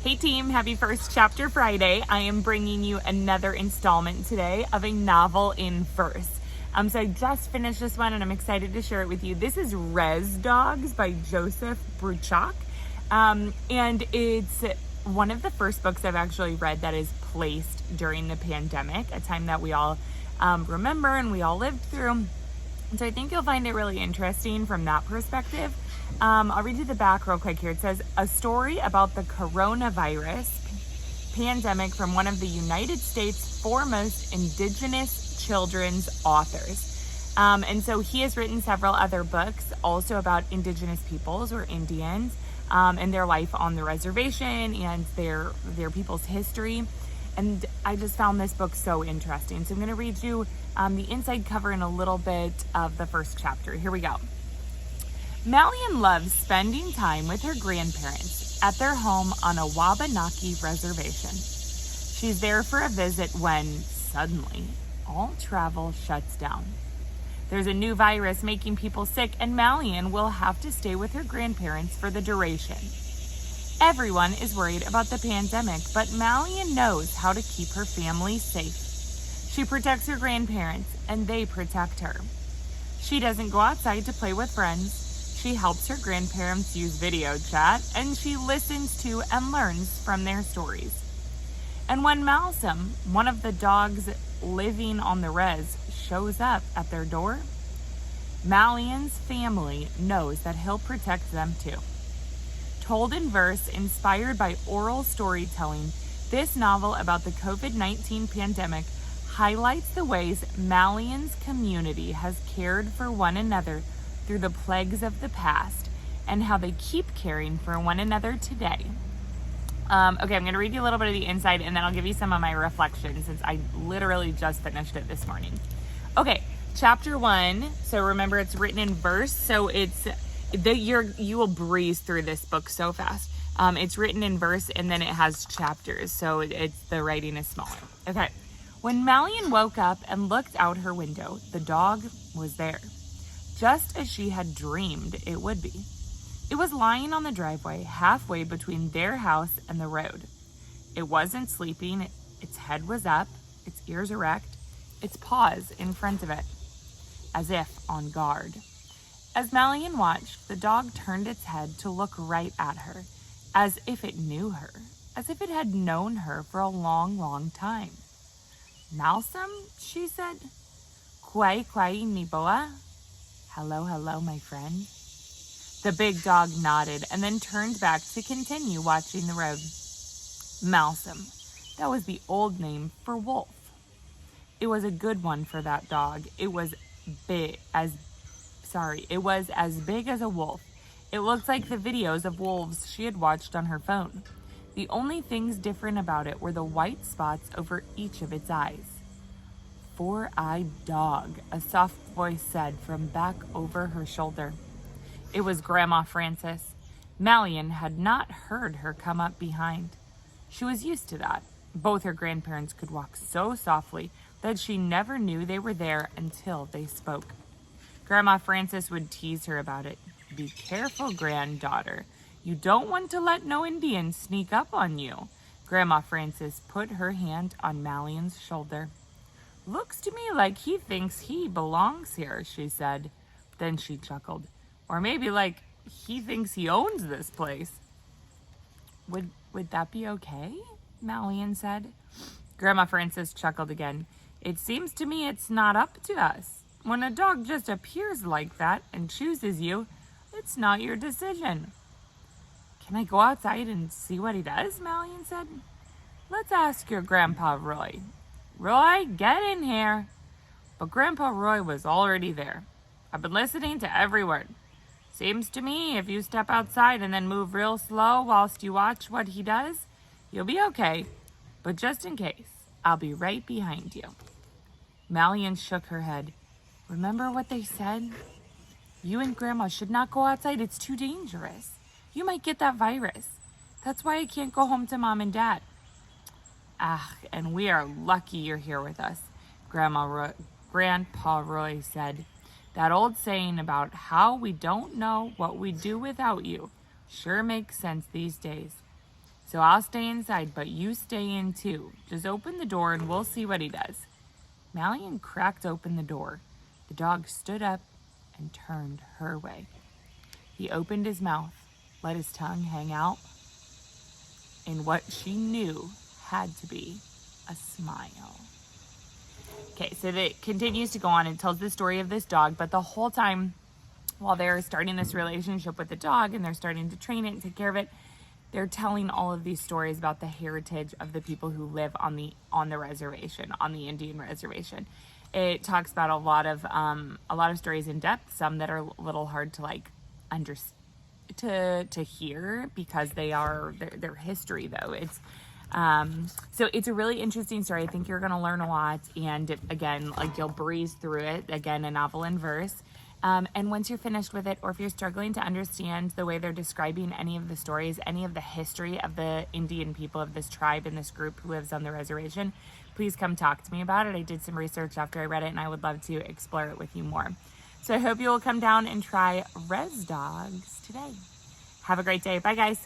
Hey team, happy First Chapter Friday. I am bringing you another installment today of a novel in verse. So I just finished this one and I'm excited to share it with you. This is Rez Dogs by Joseph Bruchac. And it's one of the first books I've actually read that is placed during the pandemic, a time that we all remember and we all lived through. So I think you'll find it really interesting from that perspective. I'll read you the back real quick here. It says, a story about the coronavirus pandemic from one of the United States' foremost Indigenous children's authors. And so he has written several other books also about Indigenous peoples or Indians and their life on the reservation and their people's history. And I just found this book so interesting. So I'm going to read you the inside cover and a little bit of the first chapter. Here we go. Malian loves spending time with her grandparents at their home on a Wabanaki reservation. She's there for a visit when, suddenly, all travel shuts down. There's a new virus making people sick, and Malian will have to stay with her grandparents for the duration. Everyone is worried about the pandemic, but Malian knows how to keep her family safe. She protects her grandparents, and they protect her. She doesn't go outside to play with friends. She helps her grandparents use video chat, and she listens to and learns from their stories. And when Malsum, one of the dogs living on the res, shows up at their door, Malian's family knows that he'll protect them too. Told in verse, inspired by oral storytelling, this novel about the COVID-19 pandemic highlights the ways Malian's community has cared for one another through the plagues of the past and how they keep caring for one another today. Okay, I'm going to read you a little bit of the inside and then I'll give you some of my reflections since I literally just finished it this morning. Okay, chapter 1. So remember, it's written in verse, so you will breeze through this book so fast. It's written in verse and then it has chapters, so the writing is smaller. Okay, when Malian woke up and looked out her window, the dog was there, just as she had dreamed it would be. It was lying on the driveway halfway between their house and the road. It wasn't sleeping. Its head was up, its ears erect, its paws in front of it, as if on guard. As Malian watched, the dog turned its head to look right at her, as if it knew her, as if it had known her for a long, long time. Malsum, she said. Kwai kwai ni boa. Hello, hello, my friend. The big dog nodded and then turned back to continue watching the road. Malsum, that was the old name for wolf. It was a good one for that dog. It was as big as a wolf. It looked like the videos of wolves she had watched on her phone. The only things different about it were the white spots over each of its eyes. Four-eyed dog, a soft voice said from back over her shoulder. It was Grandma Frances. Malian had not heard her come up behind. She was used to that. Both her grandparents could walk so softly that she never knew they were there until they spoke. Grandma Frances would tease her about it. Be careful, granddaughter. You don't want to let no Indian sneak up on you. Grandma Frances put her hand on Malian's shoulder. Looks to me like he thinks he belongs here, she said. Then she chuckled. Or maybe like he thinks he owns this place. Would that be okay? Malian said. Grandma Frances chuckled again. It seems to me it's not up to us. When a dog just appears like that and chooses you, it's not your decision. Can I go outside and see what he does? Malian said. Let's ask your Grandpa Roy. Roy, get in here. But Grandpa Roy was already there. I've been listening to every word. Seems to me if you step outside and then move real slow whilst you watch what he does, you'll be okay. But just in case, I'll be right behind you. Malian shook her head. Remember what they said? You and Grandma should not go outside. It's too dangerous. You might get that virus. That's why I can't go home to Mom and Dad. And we are lucky you're here with us, Grandpa Roy said. That old saying about how we don't know what we'd do without you sure makes sense these days. So I'll stay inside, but you stay in too. Just open the door and we'll see what he does. Mallion cracked open the door. The dog stood up and turned her way. He opened his mouth, let his tongue hang out in what she knew had to be a smile. Okay, so it continues to go on and tells the story of this dog, but the whole time while they're starting this relationship with the dog and they're starting to train it and take care of it, they're telling all of these stories about the heritage of the people who live on the reservation, on the Indian reservation. It talks about a lot of stories in depth, some that are a little hard to like to hear because their history though. It's so it's a really interesting story. I think you're going to learn a lot, and again, like you'll breeze through it. Again, a novel in verse. And once you're finished with it, or if you're struggling to understand the way they're describing any of the stories, any of the history of the Indian people of this tribe and this group who lives on the reservation, please come talk to me about it. I did some research after I read it, and I would love to explore it with you more. So I hope you will come down and try Rez Dogs today. Have a great day. Bye, guys.